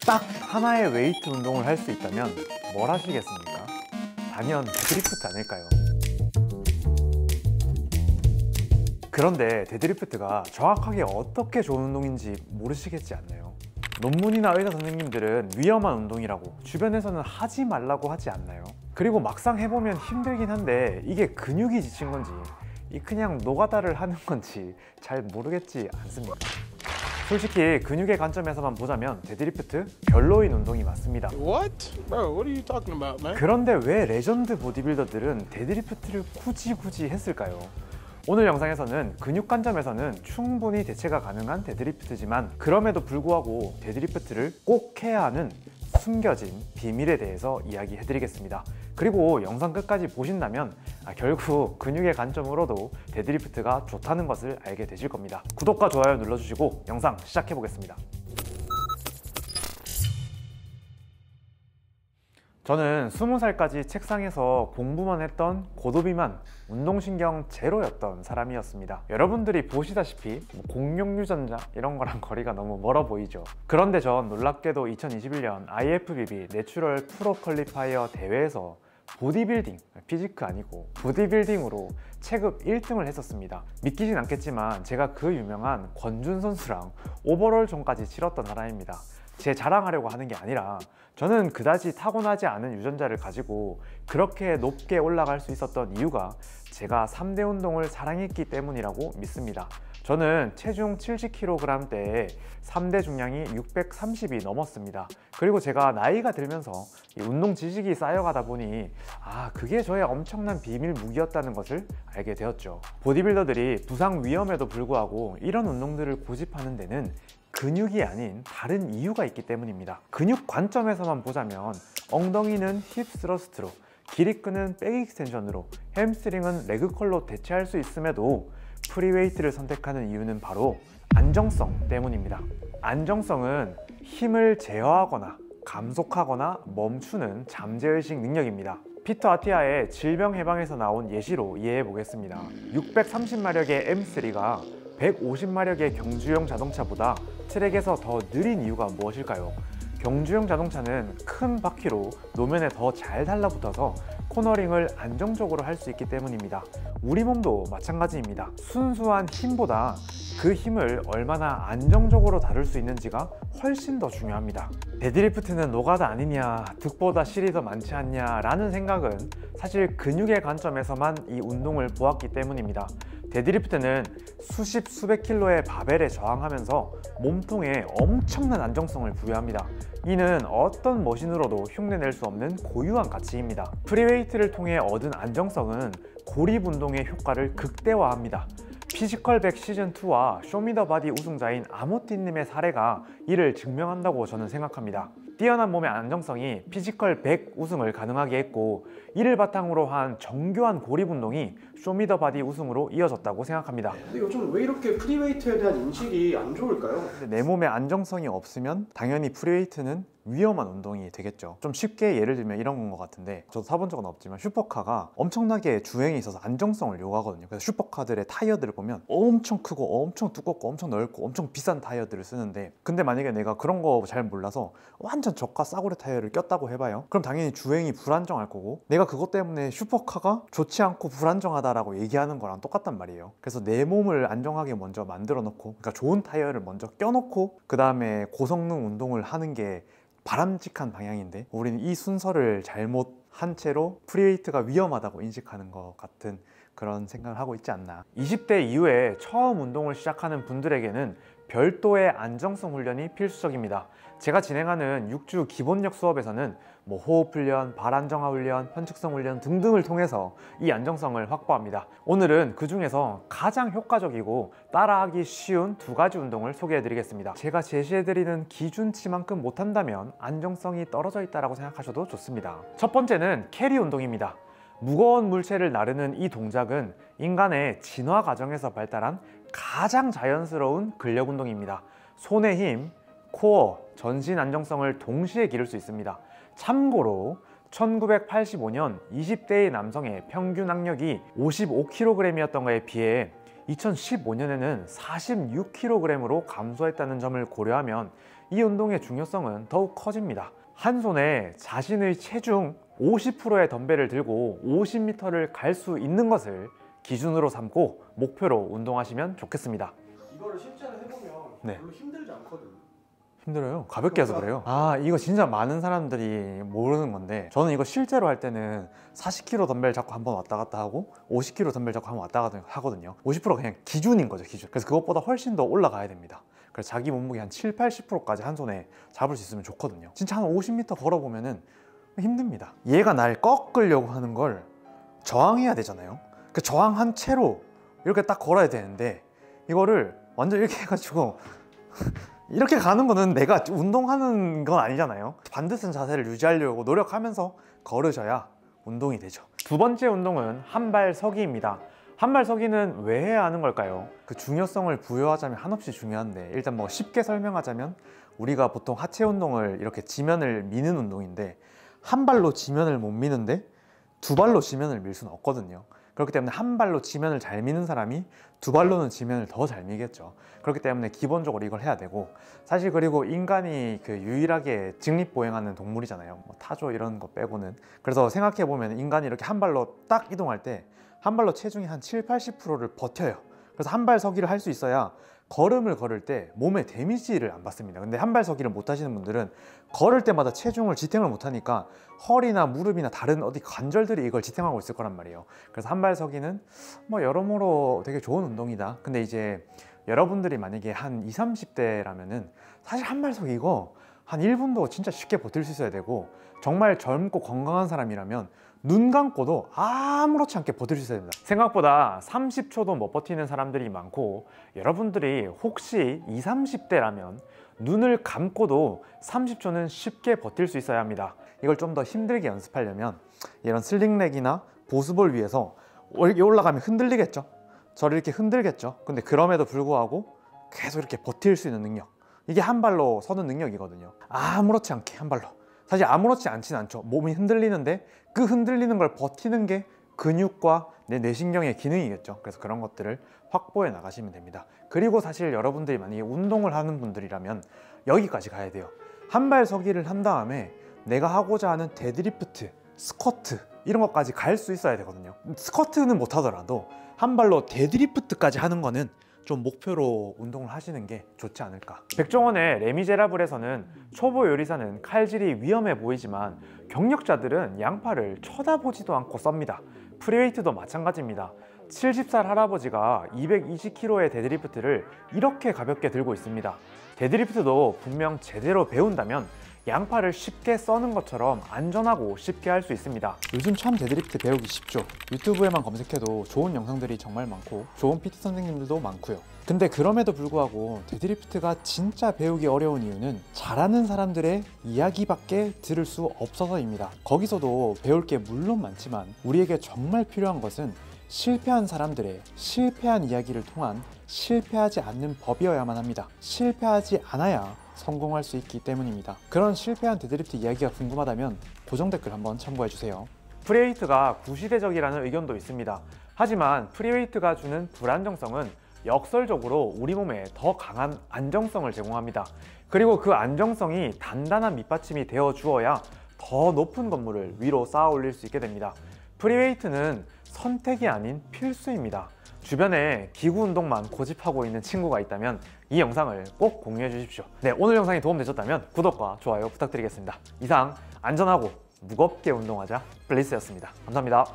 딱 하나의 웨이트 운동을 할 수 있다면 뭘 하시겠습니까? 당연 데드리프트 아닐까요? 그런데 데드리프트가 정확하게 어떻게 좋은 운동인지 모르시겠지 않나요? 논문이나 의사 선생님들은 위험한 운동이라고, 주변에서는 하지 말라고 하지 않나요? 그리고 막상 해보면 힘들긴 한데 이게 근육이 지친 건지 그냥 노가다를 하는 건지 잘 모르겠지 않습니까? 솔직히 근육의 관점에서만 보자면 데드리프트 별로인 운동이 맞습니다. What? Bro, what are you talking about, man? 그런데 왜 레전드 보디빌더들은 데드리프트를 굳이 했을까요? 오늘 영상에서는 근육 관점에서는 충분히 대체가 가능한 데드리프트지만 그럼에도 불구하고 데드리프트를 꼭 해야 하는 숨겨진 비밀에 대해서 이야기해드리겠습니다. 그리고 영상 끝까지 보신다면 결국 근육의 관점으로도 데드리프트가 좋다는 것을 알게 되실 겁니다. 구독과 좋아요 눌러주시고 영상 시작해보겠습니다. 저는 20살까지 책상에서 공부만 했던 고도비만 운동신경 제로였던 사람이었습니다. 여러분들이 보시다시피 공룡유전자 이런 거랑 거리가 너무 멀어 보이죠. 그런데 전 놀랍게도 2021년 IFBB 내추럴 프로 퀄리파이어 대회에서 보디빌딩, 피지크 아니고 보디빌딩으로 체급 1등을 했었습니다. 믿기진 않겠지만 제가 그 유명한 권준 선수랑 오버롤전까지 치렀던 사람입니다. 제 자랑하려고 하는 게 아니라 저는 그다지 타고나지 않은 유전자를 가지고 그렇게 높게 올라갈 수 있었던 이유가 제가 3대 운동을 사랑했기 때문이라고 믿습니다. 저는 체중 70kg 때에 3대 중량이 630이 넘었습니다. 그리고 제가 나이가 들면서 운동 지식이 쌓여가다 보니 그게 저의 엄청난 비밀 무기였다는 것을 알게 되었죠. 보디빌더들이 부상 위험에도 불구하고 이런 운동들을 고집하는 데는 근육이 아닌 다른 이유가 있기 때문입니다. 근육 관점에서만 보자면 엉덩이는 힙 스러스트로, 기립근은 백 익스텐션으로, 햄스트링은 레그컬로 대체할 수 있음에도 프리웨이트를 선택하는 이유는 바로 안정성 때문입니다. 안정성은 힘을 제어하거나 감속하거나 멈추는 잠재의식 능력입니다. 피터 아티아의 질병 해방에서 나온 예시로 이해해 보겠습니다. 630마력의 M3가 150마력의 경주용 자동차보다 트랙에서 더 느린 이유가 무엇일까요? 경주용 자동차는 큰 바퀴로 노면에 더 잘 달라붙어서 코너링을 안정적으로 할 수 있기 때문입니다. 우리 몸도 마찬가지입니다. 순수한 힘보다 그 힘을 얼마나 안정적으로 다룰 수 있는지가 훨씬 더 중요합니다. 데드리프트는 노가다 아니냐, 득보다 실이 더 많지 않냐 라는 생각은 사실 근육의 관점에서만 이 운동을 보았기 때문입니다. 데드리프트는 수십 수백 킬로의 바벨에 저항하면서 몸통에 엄청난 안정성을 부여합니다. 이는 어떤 머신으로도 흉내낼 수 없는 고유한 가치입니다. 프리웨이트를 통해 얻은 안정성은 고립 운동의 효과를 극대화합니다. 피지컬 100 시즌2와 쇼미더바디 우승자인 아모티님의 사례가 이를 증명한다고 저는 생각합니다. 뛰어난 몸의 안정성이 피지컬 100 우승을 가능하게 했고 이를 바탕으로 한 정교한 고립 운동이 쇼미더바디 우승으로 이어졌다고 생각합니다. 근데 요즘 왜 이렇게 프리웨이트에 대한 인식이 안 좋을까요? 내 몸에 안정성이 없으면 당연히 프리웨이트는 위험한 운동이 되겠죠. 좀 쉽게 예를 들면 이런 건 것 같은데, 저도 사본 적은 없지만 슈퍼카가 엄청나게 주행에 있어서 안정성을 요구하거든요. 그래서 슈퍼카들의 타이어들을 보면 엄청 크고 엄청 두껍고 엄청 넓고 엄청 비싼 타이어들을 쓰는데, 근데 만약에 내가 그런 거 잘 몰라서 완전 저가 싸구려 타이어를 꼈다고 해봐요. 그럼 당연히 주행이 불안정할 거고 내가 그것 때문에 슈퍼카가 좋지 않고 불안정하다라고 얘기하는 거랑 똑같단 말이에요. 그래서 내 몸을 안정하게 먼저 만들어 놓고, 그러니까 좋은 타이어를 먼저 껴놓고 그 다음에 고성능 운동을 하는 게 바람직한 방향인데, 우리는 이 순서를 잘못한 채로 프리웨이트가 위험하다고 인식하는 것 같은 그런 생각을 하고 있지 않나. 20대 이후에 처음 운동을 시작하는 분들에게는 별도의 안정성 훈련이 필수적입니다. 제가 진행하는 6주 기본력 수업에서는 호흡 훈련, 발 안정화 훈련, 편측성 훈련 등등을 통해서 이 안정성을 확보합니다. 오늘은 그 중에서 가장 효과적이고 따라하기 쉬운 2가지 운동을 소개해 드리겠습니다. 제가 제시해 드리는 기준치만큼 못한다면 안정성이 떨어져 있다고 생각하셔도 좋습니다. 첫 번째는 캐리 운동입니다. 무거운 물체를 나르는 이 동작은 인간의 진화 과정에서 발달한 가장 자연스러운 근력 운동입니다. 손의 힘, 코어, 전신 안정성을 동시에 기를 수 있습니다. 참고로 1985년 20대의 남성의 평균 악력이 55kg이었던 것에 비해 2015년에는 46kg으로 감소했다는 점을 고려하면 이 운동의 중요성은 더욱 커집니다. 한 손에 자신의 체중 50%의 덤벨을 들고 50m를 갈 수 있는 것을 기준으로 삼고 목표로 운동하시면 좋겠습니다. 이거를 실제로 해보면 네. 별로 힘들지 않거든요. 힘들어요. 가볍게 해서 그래요. 아, 이거 진짜 많은 사람들이 모르는 건데 저는 이거 실제로 할 때는 40kg 덤벨 잡고 한번 왔다 갔다 하고 50kg 덤벨 잡고 한번 왔다 갔다 하거든요. 50%가 그냥 기준인 거죠, 기준. 그래서 그것보다 훨씬 더 올라가야 됩니다. 그래서 자기 몸무게 한 7, 80%까지 한 손에 잡을 수 있으면 좋거든요. 진짜 한 50m 걸어보면은 힘듭니다. 얘가 날 꺾으려고 하는 걸 저항해야 되잖아요. 그 저항한 채로 이렇게 딱 걸어야 되는데 이거를 완전 이렇게 해가지고 이렇게 가는 거는 내가 운동하는 건 아니잖아요. 반듯한 자세를 유지하려고 노력하면서 걸으셔야 운동이 되죠. 두 번째 운동은 한발 서기입니다. 한발 서기는 왜 해야 하는 걸까요? 그 중요성을 부여하자면 한없이 중요한데 일단 뭐 쉽게 설명하자면 우리가 보통 하체 운동을 이렇게 지면을 미는 운동인데 한 발로 지면을 못 미는데 두 발로 지면을 밀 수는 없거든요. 그렇기 때문에 한 발로 지면을 잘 미는 사람이 두 발로는 지면을 더 잘 미겠죠. 그렇기 때문에 기본적으로 이걸 해야 되고, 사실 그리고 인간이 그 유일하게 직립보행하는 동물이잖아요. 뭐 타조 이런 거 빼고는. 그래서 생각해보면 인간이 이렇게 한 발로 딱 이동할 때 한 발로 체중이 한 7, 80%를 버텨요. 그래서 한 발 서기를 할 수 있어야 걸음을 걸을 때 몸에 데미지를 안 받습니다. 근데 한 발 서기를 못 하시는 분들은 걸을 때마다 체중을 지탱을 못 하니까 허리나 무릎이나 다른 어디 관절들이 이걸 지탱하고 있을 거란 말이에요. 그래서 한 발 서기는 뭐 여러모로 되게 좋은 운동이다. 근데 이제 여러분들이 만약에 한 20, 30대라면은 사실 한 발 서기 이거 한 1분도 진짜 쉽게 버틸 수 있어야 되고, 정말 젊고 건강한 사람이라면 눈 감고도 아무렇지 않게 버틸 수 있어야 됩니다. 생각보다 30초도 못 버티는 사람들이 많고, 여러분들이 혹시 20, 30대라면 눈을 감고도 30초는 쉽게 버틸 수 있어야 합니다. 이걸 좀 더 힘들게 연습하려면 이런 슬링렉이나 보스볼 위에서 이렇게 올라가면 흔들리겠죠? 저를 이렇게 흔들겠죠? 근데 그럼에도 불구하고 계속 이렇게 버틸 수 있는 능력, 이게 한 발로 서는 능력이거든요. 아무렇지 않게 한 발로. 사실 아무렇지 않진 않죠. 몸이 흔들리는데 그 흔들리는 걸 버티는 게 근육과 내 뇌신경의 기능이겠죠. 그래서 그런 것들을 확보해 나가시면 됩니다. 그리고 사실 여러분들이 만약에 운동을 하는 분들이라면 여기까지 가야 돼요. 한 발 서기를 한 다음에 내가 하고자 하는 데드리프트, 스쿼트 이런 것까지 갈 수 있어야 되거든요. 스쿼트는 못 하더라도 한 발로 데드리프트까지 하는 거는 좀 목표로 운동을 하시는 게 좋지 않을까. 백종원의 레미제라블에서는 초보 요리사는 칼질이 위험해 보이지만 경력자들은 양파를 쳐다보지도 않고 썹니다. 프리웨이트도 마찬가지입니다. 70살 할아버지가 220kg의 데드리프트를 이렇게 가볍게 들고 있습니다. 데드리프트도 분명 제대로 배운다면 양파를 쉽게 써는 것처럼 안전하고 쉽게 할 수 있습니다. 요즘 참 데드리프트 배우기 쉽죠. 유튜브에만 검색해도 좋은 영상들이 정말 많고 좋은 PT 선생님들도 많고요. 근데 그럼에도 불구하고 데드리프트가 진짜 배우기 어려운 이유는 잘하는 사람들의 이야기밖에 들을 수 없어서입니다. 거기서도 배울 게 물론 많지만 우리에게 정말 필요한 것은 실패한 사람들의 실패한 이야기를 통한 실패하지 않는 법이어야만 합니다. 실패하지 않아야 성공할 수 있기 때문입니다. 그런 실패한 데드리프트 이야기가 궁금하다면 고정 댓글 한번 참고해주세요. 프리웨이트가 구시대적이라는 의견도 있습니다. 하지만 프리웨이트가 주는 불안정성은 역설적으로 우리 몸에 더 강한 안정성을 제공합니다. 그리고 그 안정성이 단단한 밑받침이 되어 주어야 더 높은 건물을 위로 쌓아 올릴 수 있게 됩니다. 프리웨이트는 선택이 아닌 필수입니다. 주변에 기구 운동만 고집하고 있는 친구가 있다면 이 영상을 꼭 공유해 주십시오. 네, 오늘 영상이 도움되셨다면 구독과 좋아요 부탁드리겠습니다. 이상 안전하고 무겁게 운동하자 블리스였습니다. 감사합니다.